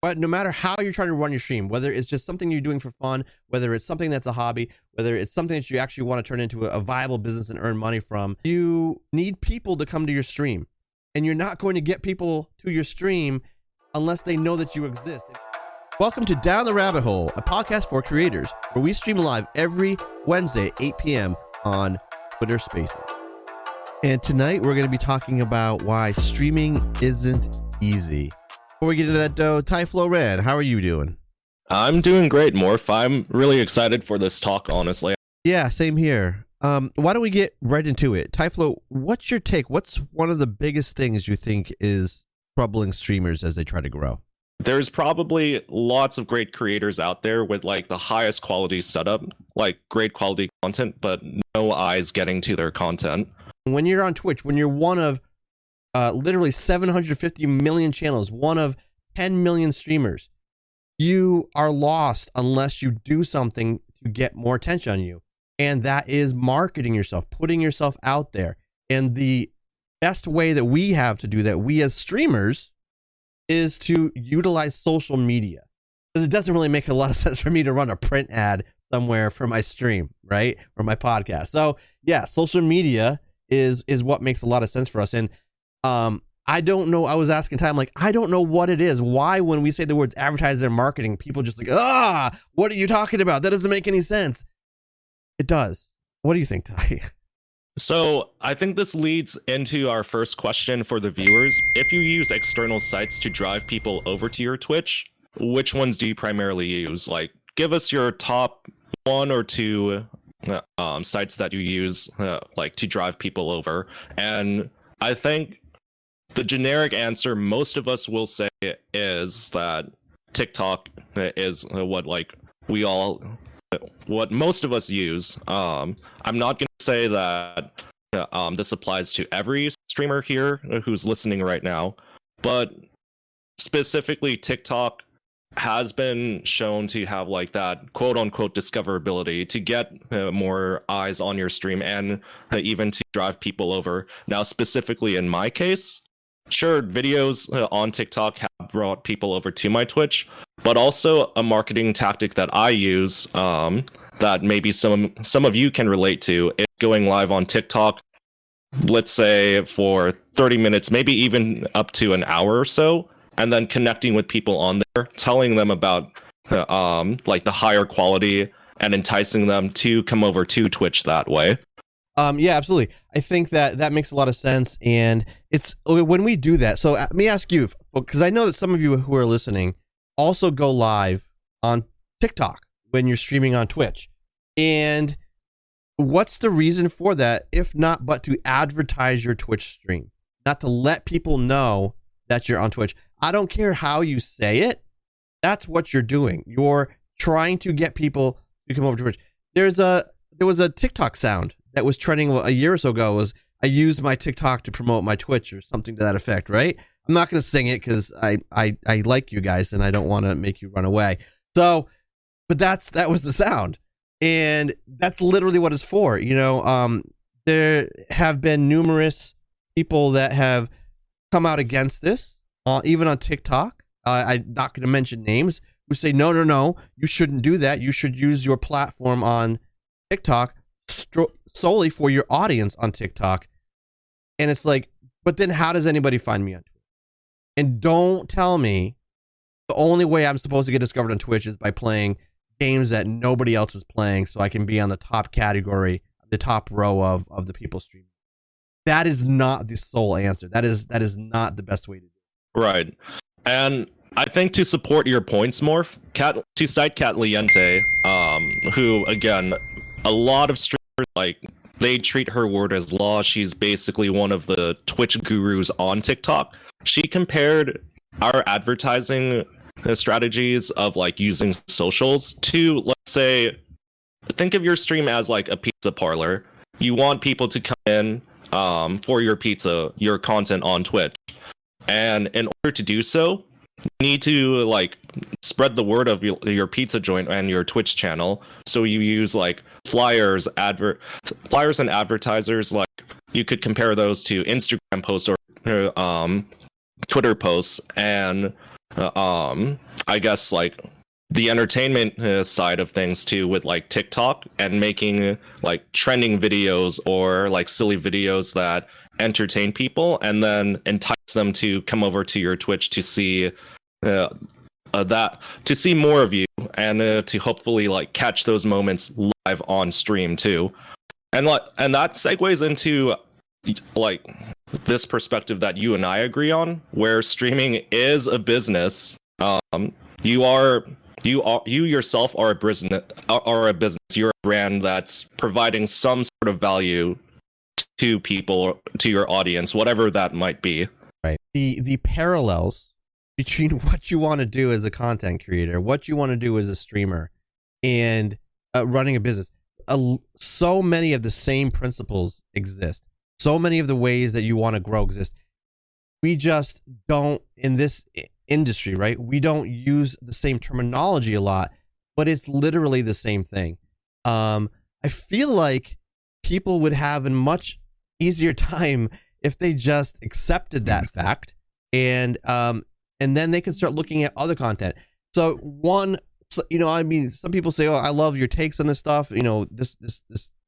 but no matter how you're trying to run your stream, whether it's just something you're doing for fun, whether it's something that's a hobby, whether it's something that you actually want to turn into a viable business and earn money from, you need people to come to your stream. And you're not going to get people to your stream unless they know that you exist. Welcome to Down the Rabbit Hole, a podcast for creators, where we stream live every Wednesday, 8 p.m. on Twitter Spaces. And tonight we're going to be talking about why streaming isn't easy. Before we get into that though, Tyflo Ran, how are you doing? I'm doing great, Morph. I'm really excited for this talk, honestly. Yeah, same here. Why don't we get right into it? Tyflo, what's your take? What's one of the biggest things you think is troubling streamers as they try to grow? There's probably lots of great creators out there with like the highest quality setup, like great quality content, but no eyes getting to their content. When you're on Twitch, when you're one of literally 750 million channels, one of 10 million streamers, you are lost unless you do something to get more attention on you. And that is marketing yourself, putting yourself out there. And the best way that we have to do that, we as streamers, is to utilize social media. Because it doesn't really make a lot of sense for me to run a print ad somewhere for my stream, right? Or my podcast. So yeah, social media is what makes a lot of sense for us. And I don't know, I was asking Ty, I'm like, I don't know what it is. Why when we say the words advertising and marketing, people just like, what are you talking about? That doesn't make any sense. It does. What do you think, Ty? So I think this leads into our first question for the viewers. If you use external sites to drive people over to your Twitch, which ones do you primarily use? Like, give us your top one or two sites that you use like to drive people over. And I think the generic answer most of us will say is that TikTok is what most of us use. I'm not going to say that this applies to every streamer here who's listening right now, but specifically TikTok has been shown to have like that quote unquote discoverability to get more eyes on your stream and even to drive people over. Now, specifically in my case, sure, videos on TikTok have brought people over to my Twitch, but also a marketing tactic that I use that maybe some of you can relate to is going live on TikTok, let's say for 30 minutes, maybe even up to an hour or so, and then connecting with people on there, telling them about like the higher quality and enticing them to come over to Twitch that way. Yeah, absolutely. I think that makes a lot of sense. And it's when we do that. So let me ask you, because I know that some of you who are listening also go live on TikTok when you're streaming on Twitch. And what's the reason for that? If not, but to advertise your Twitch stream, not to let people know that you're on Twitch. I don't care how you say it. That's what you're doing. You're trying to get people to come over to Twitch. There was a TikTok sound that was trending a year or so ago. Was I used my TikTok to promote my Twitch or something to that effect, right? I'm not going to sing it because I like you guys and I don't want to make you run away. So, but that was the sound, and that's literally what it's for. You know, there have been numerous people that have come out against this, even on TikTok. I'm not going to mention names, who say no, you shouldn't do that. You should use your platform on TikTok solely for your audience on TikTok. And it's like, but then how does anybody find me on Twitch? And don't tell me the only way I'm supposed to get discovered on Twitch is by playing games that nobody else is playing, so I can be on the top category, the top row of the people streaming. That is not the sole answer. That is not the best way to do it. Right. And I think to support your points, Morph, to cite Cat Liente, who, again, a lot of streamers, like, they treat her word as law. She's basically one of the Twitch gurus on TikTok. She compared our advertising strategies of, like, using socials to, let's say, think of your stream as, like, a pizza parlor. You want people to come in for your pizza, your content on Twitch. And in order to do so, you need to like spread the word of your pizza joint and your Twitch channel. So you use like flyers and advertisers. Like you could compare those to Instagram posts or Twitter posts. And I guess like the entertainment side of things too, with like TikTok and making like trending videos or like silly videos that entertain people and then entice them to come over to your Twitch to see that to see more of you and to hopefully like catch those moments live on stream too. And that segues into like this perspective that you and I agree on, where streaming is a business. You yourself are a business. You're a brand that's providing some sort of value to people, to your audience, whatever that might be. Right. The parallels between what you want to do as a content creator, what you want to do as a streamer, and running a business. So many of the same principles exist. So many of the ways that you want to grow exist. We just don't, in this industry, right? We don't use the same terminology a lot, but it's literally the same thing. I feel like people would have a much easier time if they just accepted that fact, and then they can start looking at other content. So I mean, some people say, "Oh, I love your takes on this stuff." This,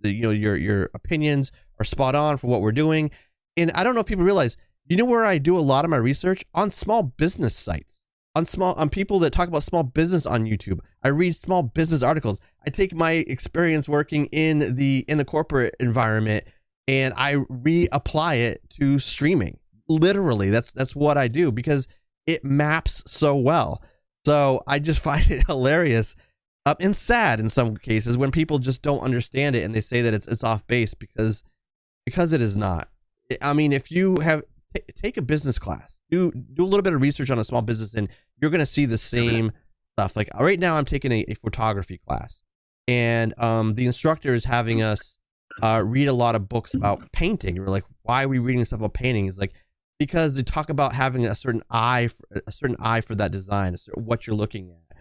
your opinions are spot on for what we're doing. And I don't know if people realize, where I do a lot of my research? On small business sites, on people that talk about small business on YouTube. I read small business articles. I take my experience working in the corporate environment and I reapply it to streaming. Literally, that's what I do, because it maps so well. So I just find it hilarious and sad in some cases when people just don't understand it and they say that it's off base, because it is not. I mean, if you have take a business class, do a little bit of research on a small business, and you're going to see the same stuff. Like right now, I'm taking a photography class, and the instructor is having us read a lot of books about painting. We're like, why are we reading stuff about painting? It's like, because they talk about having a certain eye for that design, what you're looking at,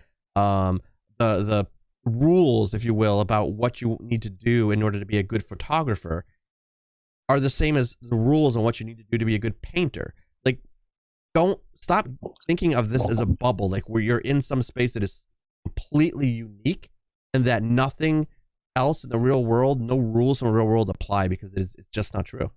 the rules, if you will, about what you need to do in order to be a good photographer are the same as the rules on what you need to do to be a good painter. Like, don't stop thinking of this as a bubble, like where you're in some space that is completely unique and that nothing else in the real world, no rules in the real world apply, because it's just not true.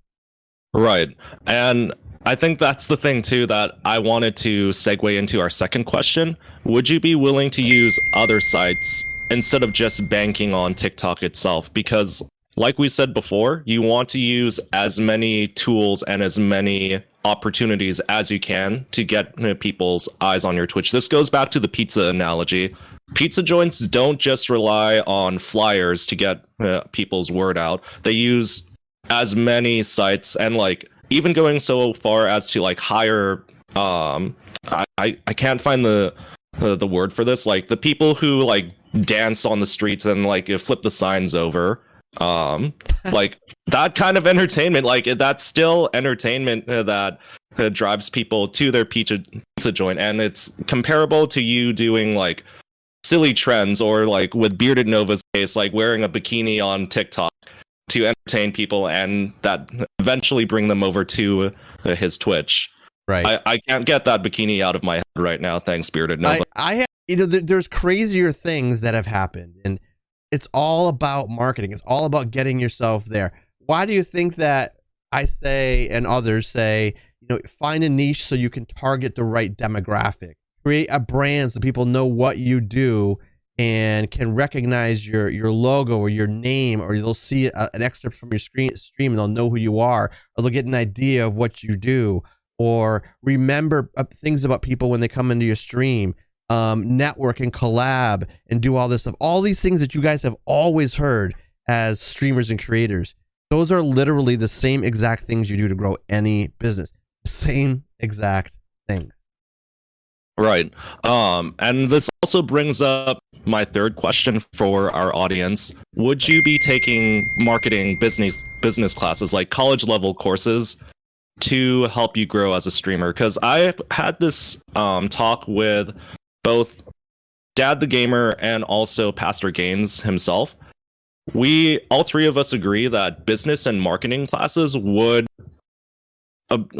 Right. And I think that's the thing too that I wanted to segue into our second question. Would you be willing to use other sites instead of just banking on TikTok itself? Because like we said before, you want to use as many tools and as many opportunities as you can to get people's eyes on your Twitch. This goes back to the pizza analogy. Pizza joints don't just rely on flyers to get people's word out. They use as many sites, and like even going so far as to like hire I can't find the word for this, like the people who like dance on the streets and like flip the signs over, like that kind of entertainment. Like that's still entertainment that drives people to their pizza joint, and it's comparable to you doing like silly trends, or like with Bearded Nova's case, like wearing a bikini on TikTok to entertain people and that eventually bring them over to his Twitch. Right. I can't get that bikini out of my head right now. Thanks, Bearded Nova. There's crazier things that have happened, and it's all about marketing. It's all about getting yourself there. Why do you think that I say, and others say, find a niche so you can target the right demographic, create a brand so people know what you do and can recognize your logo or your name, or they'll see an excerpt from your stream and they'll know who you are, or they'll get an idea of what you do, or remember things about people when they come into your stream, network and collab and do all this stuff. All these things that you guys have always heard as streamers and creators, those are literally the same exact things you do to grow any business. Same exact things. Right. And this also brings up my third question for our audience. Would you be taking marketing business classes, like college level courses, to help you grow as a streamer? Because I had this talk with both Dad the Gamer and also Pastor Gaines himself. All three of us agree that business and marketing classes would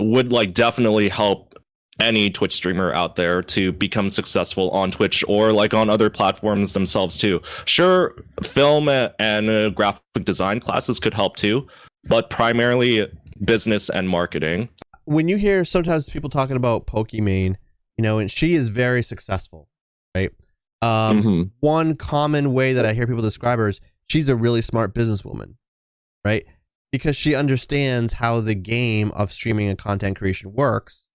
like definitely help any Twitch streamer out there to become successful on Twitch or like on other platforms themselves too. Sure, film and graphic design classes could help too, but primarily business and marketing. When you hear sometimes people talking about Pokimane, and she is very successful, right? One common way that I hear people describe her is she's a really smart businesswoman, right? Because she understands how the game of streaming and content creation works,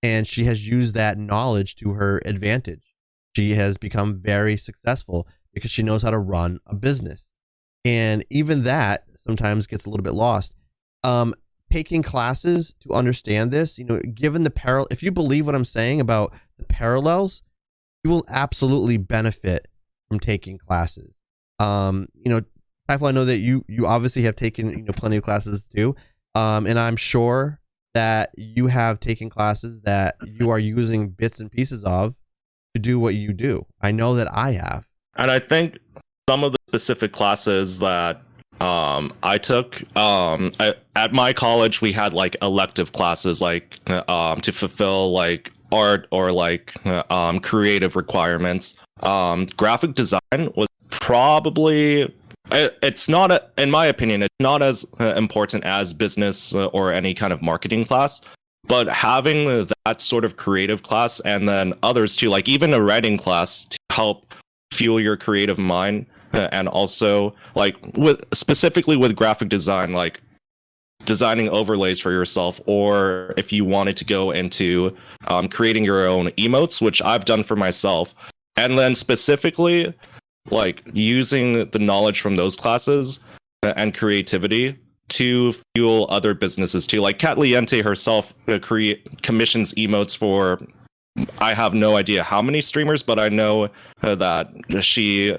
and she has used that knowledge to her advantage. She has become very successful because she knows how to run a business. And even that sometimes gets a little bit lost. Taking classes to understand this, given the if you believe what I'm saying about the parallels, you will absolutely benefit from taking classes. Typhlo, I know that you obviously have taken plenty of classes too, and I'm sure that you have taken classes that you are using bits and pieces of to do what you do. I know that I have. And I think some of the specific classes that I took at my college, we had like elective classes like to fulfill like art or like creative requirements. Graphic design was probably, it's not, in my opinion, it's not as important as business or any kind of marketing class. But having that sort of creative class and then others too, like even a writing class to help fuel your creative mind, and also like specifically with graphic design, like designing overlays for yourself, or if you wanted to go into creating your own emotes, which I've done for myself, and then specifically like using the knowledge from those classes and creativity to fuel other businesses too. Like Kat Liente herself commissions emotes for, I have no idea how many streamers, but I know that she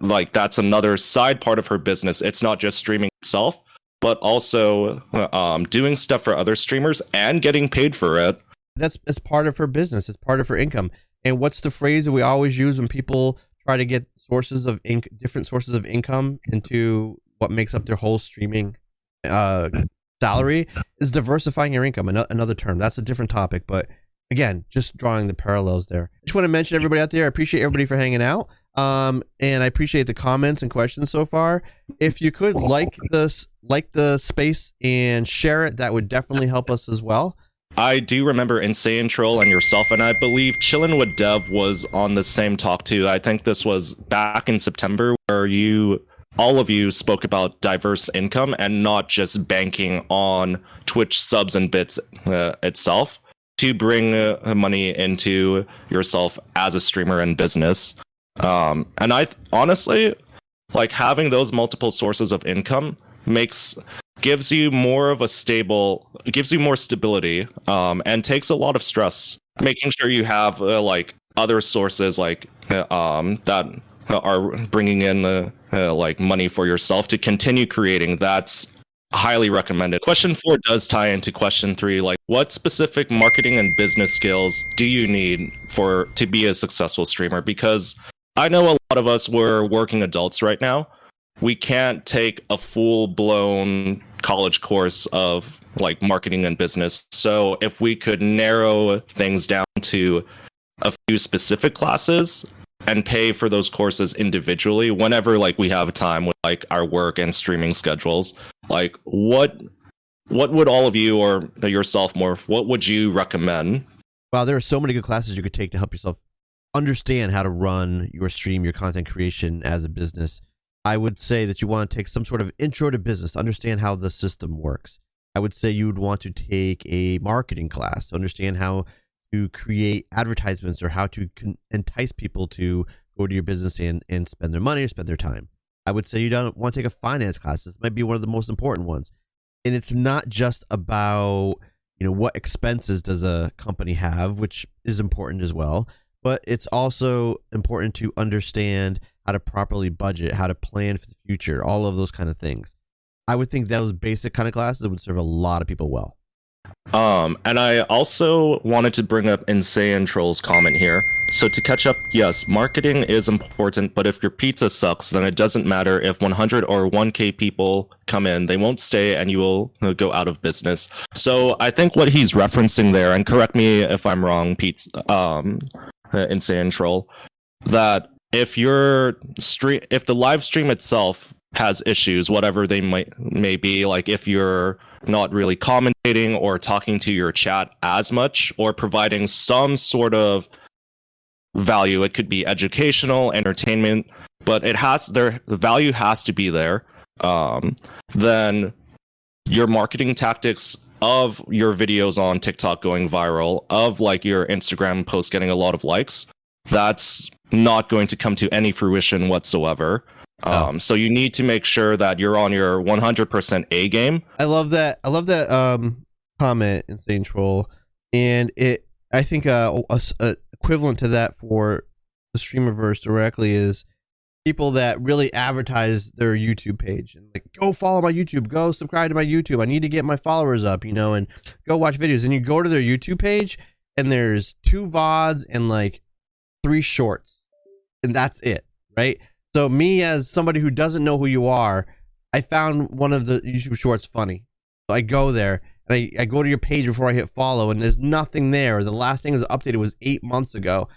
like that's another side part of her business. It's not just streaming itself, but also doing stuff for other streamers and getting paid for it. It's part of her business. It's part of her income. And what's the phrase that we always use when people try to get different sources of income into what makes up their whole streaming salary? Is diversifying your income. Another term. That's a different topic, but again, just drawing the parallels there. Just want to mention everybody out there. I appreciate everybody for hanging out. And I appreciate the comments and questions so far. If you could like the space and share it, that would definitely help us as well. I do remember Insane Troll and yourself, and I believe Chillin' with Dev was on the same talk too. I think this was back in September, where all of you spoke about diverse income and not just banking on Twitch subs and bits itself to bring money into yourself as a streamer and business. And I honestly, like, having those multiple sources of income gives you more stability, and takes a lot of stress. Making sure you have like other sources like that are bringing in like money for yourself to continue creating. That's highly recommended. Question 4 does tie into question 3. Like, what specific marketing and business skills do you need to be a successful streamer? Because I know a lot of us, we're working adults right now. We can't take a full-blown college course of like marketing and business. So if we could narrow things down to a few specific classes and pay for those courses individually whenever like we have time with like our work and streaming schedules, like what would all of you, or yourself, Morph, what would you recommend? Wow, there are so many good classes you could take to help yourself understand how to run your stream, your content creation as a business. I would say that you want to take some sort of intro to business, understand how the system works. I would say you would want to take a marketing class to understand how to create advertisements or how to entice people to go to your business and spend their money or spend their time. I would say you don't want to take a finance class. This might be one of the most important ones. And it's not just about, what expenses does a company have, which is important as well, but it's also important to understand how to properly budget, how to plan for the future, all of those kind of things. I would think those basic kind of classes would serve a lot of people well. And I also wanted to bring up Insane Troll's comment here. So to catch up, yes, marketing is important, but if your pizza sucks, then it doesn't matter if 100 or 1K people come in, they won't stay and you will go out of business. So I think what he's referencing there, and correct me if I'm wrong, Pete, Insane Troll, that if if the live stream itself has issues, whatever they may be, like if you're not really commentating or talking to your chat as much or providing some sort of value, it could be educational, entertainment, but the value has to be there. Then your marketing tactics of your videos on TikTok going viral, of like your Instagram post getting a lot of likes, that's not going to come to any fruition whatsoever. So you need to make sure that you're on your 100% A game. I love that comment, Insane Troll, and I think equivalent to that for the Streamerverse directly is people that really advertise their YouTube page and like, go follow my YouTube, go subscribe to my YouTube, I need to get my followers up, and go watch videos. And you go to their YouTube page and there's 2 VODs and like 3 shorts, and that's it, right? So me, as somebody who doesn't know who you are, I found one of the YouTube shorts funny. So I go there and I go to your page before I hit follow, and there's nothing there. The last thing that was updated was 8 months ago.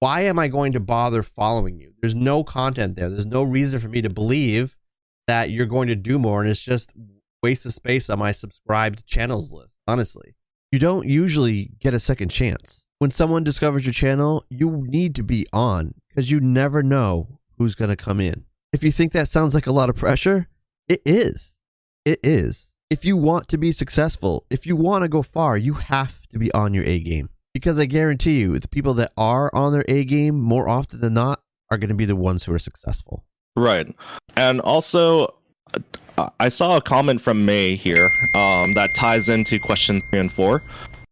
Why am I going to bother following you? There's no content there. There's no reason for me to believe that you're going to do more, and it's just waste of space on my subscribed channels list, honestly. You don't usually get a second chance. When someone discovers your channel, you need to be on, because you never know who's going to come in. If you think that sounds like a lot of pressure, it is. It is. If you want to be successful, if you want to go far, you have to be on your A game. Because I guarantee you, the people that are on their A game more often than not are going to be the ones who are successful. Right. And also, I saw a comment from May here that ties into question 3 and 4.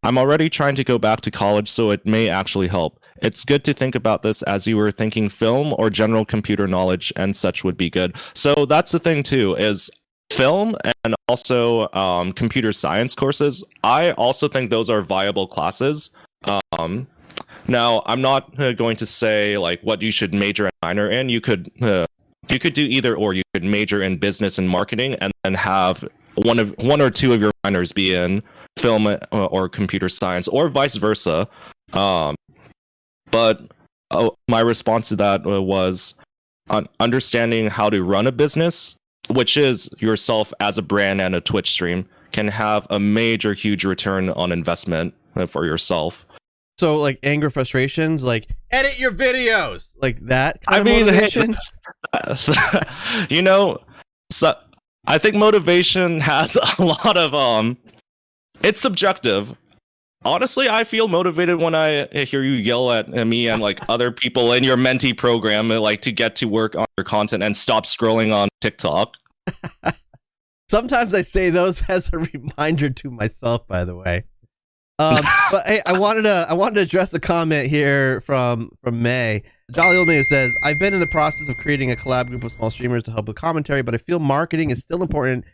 I'm already trying to go back to college, so it may actually help. It's good to think about this as you were thinking film or general computer knowledge and such would be good. So that's the thing too, is film and also computer science courses. I also think those are viable classes. Now, I'm not going to say like what you should major and minor in. You could do either or. You could major in business and marketing and then have one or two of your minors be in film or computer science, or vice versa. But my response to that was understanding how to run a business, which is yourself as a brand and a Twitch stream, can have a major, huge return on investment for yourself. So, like anger, frustrations, like edit your videos, like that kind of motivation. So I think motivation has a lot of it's subjective. Honestly, I feel motivated when I hear you yell at me and like other people in your mentee program, like to get to work on your content and stop scrolling on TikTok. Sometimes I say those as a reminder to myself, by the way. But hey, I wanted to address a comment here from May. Jolly Old May says, I've been in the process of creating a collab group of small streamers to help with commentary, but I feel marketing is still important.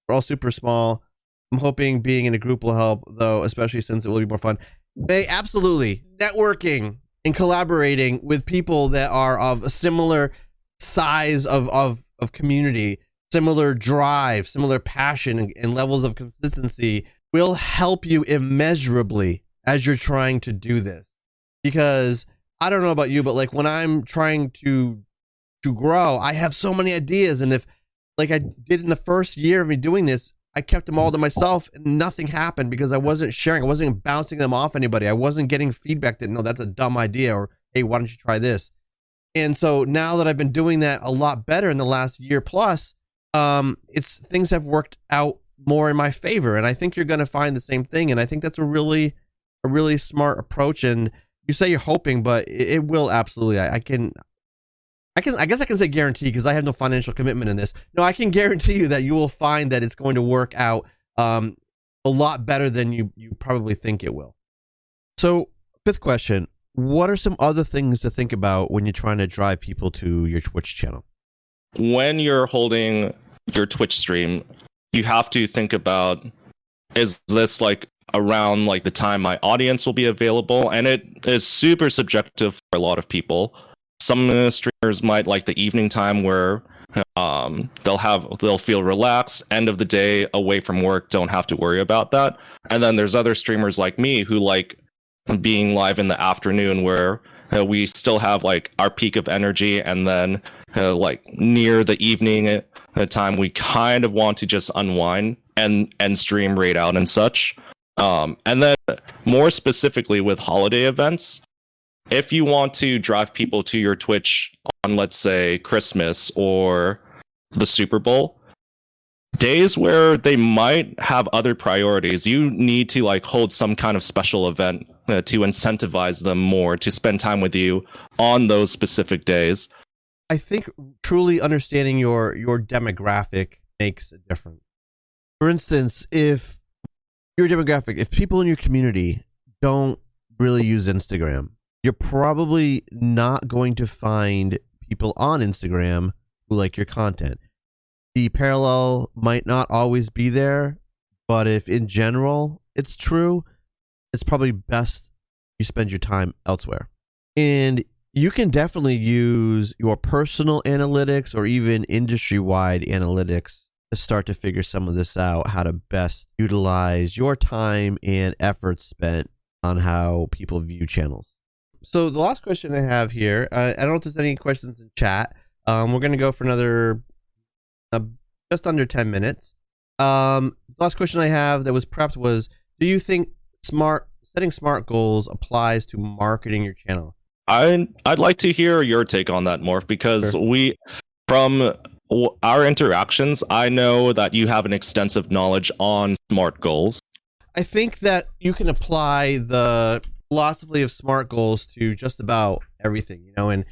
We're all super small. I'm hoping being in a group will help, though, especially since it will be more fun. May, absolutely. Networking and collaborating with people that are of a similar size of community, similar drive, similar passion, and levels of consistency will help you immeasurably as you're trying to do this. Because I don't know about you, but like when I'm trying to grow, I have so many ideas, and if like I did in the first year of me doing this, I kept them all to myself and nothing happened because I wasn't sharing. I wasn't bouncing them off anybody. I wasn't getting feedback that, no, that's a dumb idea, or, hey, why don't you try this? And so now that I've been doing that a lot better in the last year plus, things have worked out more in my favor. And I think you're going to find the same thing. And I think that's a really smart approach. And you say you're hoping, but it will absolutely. I guess I can say guarantee because I have no financial commitment in this. No, I can guarantee you that you will find that it's going to work out a lot better than you probably think it will. So, 5th question, what are some other things to think about when you're trying to drive people to your Twitch channel? When you're holding your Twitch stream, you have to think about, is this like around like the time my audience will be available, and it is super subjective for a lot of people. Some streamers might like the evening time where they'll feel relaxed, end of the day, away from work, don't have to worry about that. And then there's other streamers like me who like being live in the afternoon where we still have like our peak of energy, and then like near the evening time we kind of want to just unwind and stream Raid Out and such. And then more specifically with holiday events, if you want to drive people to your Twitch on, let's say, Christmas or the Super Bowl, days where they might have other priorities, you need to like hold some kind of special event to incentivize them more to spend time with you on those specific days. I think truly understanding your demographic makes a difference. For instance, if your demographic, if people in your community don't really use Instagram, you're probably not going to find people on Instagram who like your content. The parallel might not always be there, but if in general it's true, it's probably best you spend your time elsewhere. And you can definitely use your personal analytics or even industry-wide analytics to start to figure some of this out, how to best utilize your time and effort spent on how people view channels. So the last question I have here, I don't know if there's any questions in chat. We're going to go for another just under 10 minutes. The last question I have that was prepped was, do you think setting SMART goals applies to marketing your channel? I'd like to hear your take on that, Morph, because Sure. From our interactions, I know that you have an extensive knowledge on SMART goals. I think that you can apply the philosophy of SMART goals to just about everything, and if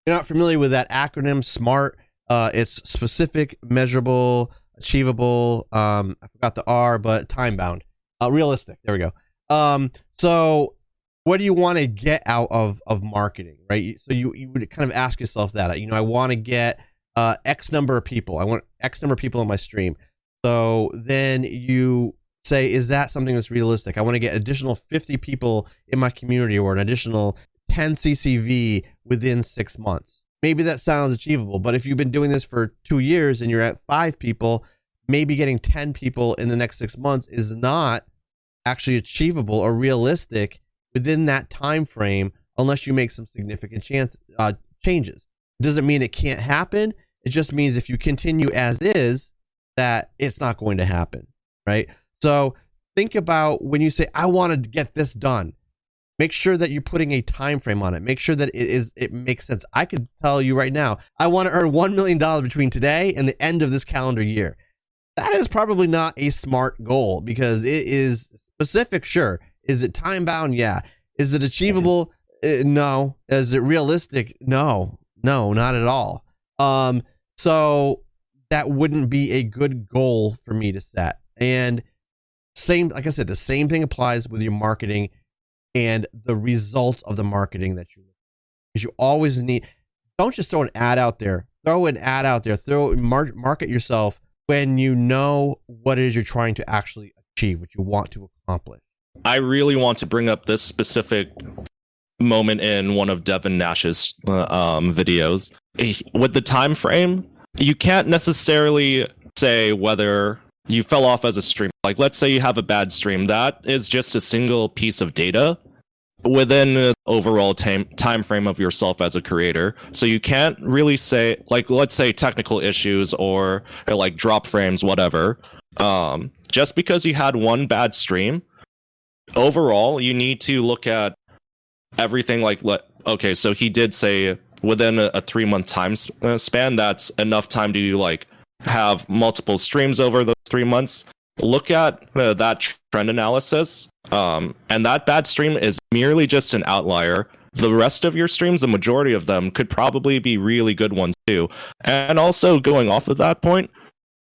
you're not familiar with that acronym SMART, it's specific, measurable, achievable, I forgot the R, but time bound, realistic. There we go. So what do you want to get out of marketing, right? So you would kind of ask yourself that, I want to get X number of people. I want X number of people in my stream. So then you say, is that something that's realistic? I want to get additional 50 people in my community or an additional 10 CCV within 6 months. Maybe that sounds achievable, but if you've been doing this for 2 years and you're at 5 people, maybe getting 10 people in the next 6 months is not actually achievable or realistic within that time frame unless you make some significant changes. Doesn't mean it can't happen. It just means if you continue as is, that it's not going to happen, right? So think about when you say, I want to get this done, make sure that you're putting a time frame on it. Make sure that it makes sense. I could tell you right now, I want to earn $1 million between today and the end of this calendar year. That is probably not a SMART goal because it is specific. Sure. Is it time bound? Yeah. Is it achievable? No. Is it realistic? No, not at all. So that wouldn't be a good goal for me to set. And like I said, the same thing applies with your marketing and the results of the marketing that you, because you always don't just throw an ad out there, market yourself when you know what it is you're trying to actually achieve, what you want to accomplish. I really want to bring up this specific moment in one of Devin Nash's videos. With the time frame, you can't necessarily say whether you fell off as a streamer. Like, let's say you have a bad stream. That is just a single piece of data within the overall time frame of yourself as a creator. So you can't really say, like, let's say technical issues or like drop frames, whatever. Just because you had one bad stream, overall, you need to look at everything. Like, okay, so he did say within a 3-month time span, that's enough time to like have multiple streams over those 3 months. Look at that trend analysis, and that bad stream is merely just an outlier. The rest of your streams, the majority of them, could probably be really good ones too. And also going off of that point,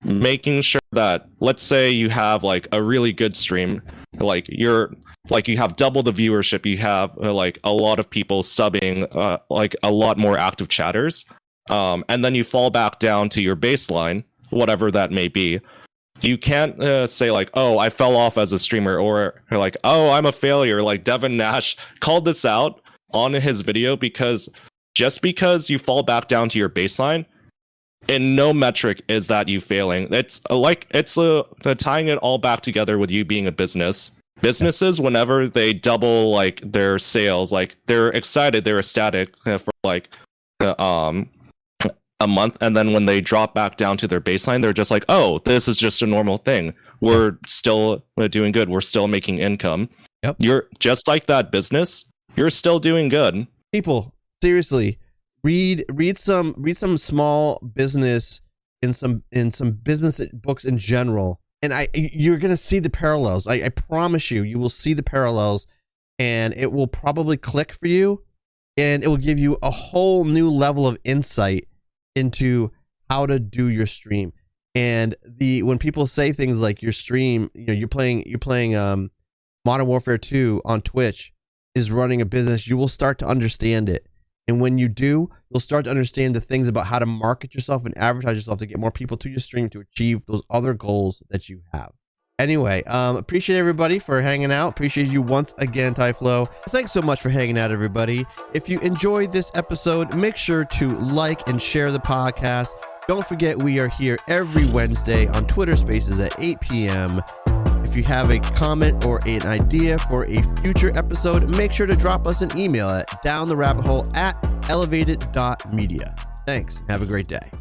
making sure that, let's say you have like a really good stream, like you have double the viewership, you have like a lot of people subbing, like a lot more active chatters, and then you fall back down to your baseline, whatever that may be. you can't say like, oh, I fell off as a streamer, or like, oh, I'm a failure. Like Devin Nash called this out on his video, because just because you fall back down to your baseline, in no metric is that you failing. It's tying it all back together with you being a business. Businesses, whenever they double like their sales, like they're excited, they're ecstatic for like a month, and then when they drop back down to their baseline, they're just like, oh, this is just a normal thing. We're still doing good. We're still making income. Yep. You're just like that business. You're still doing good. People, seriously, read some small business in some business books in general, and you're gonna see the parallels. I promise you will see the parallels, and it will probably click for you, and it will give you a whole new level of insight into how to do your stream. And when people say things like your stream, you're playing Modern Warfare 2 on Twitch is running a business, you will start to understand it. And when you do, you'll start to understand the things about how to market yourself and advertise yourself to get more people to your stream to achieve those other goals that you have. Anyway, appreciate everybody for hanging out. Appreciate you once again, Typhlo. Thanks so much for hanging out, everybody. If you enjoyed this episode, make sure to like and share the podcast. Don't forget, we are here every Wednesday on Twitter Spaces at 8 p.m. If you have a comment or an idea for a future episode, make sure to drop us an email at downtherabbithole@elevated.media. Thanks. Have a great day.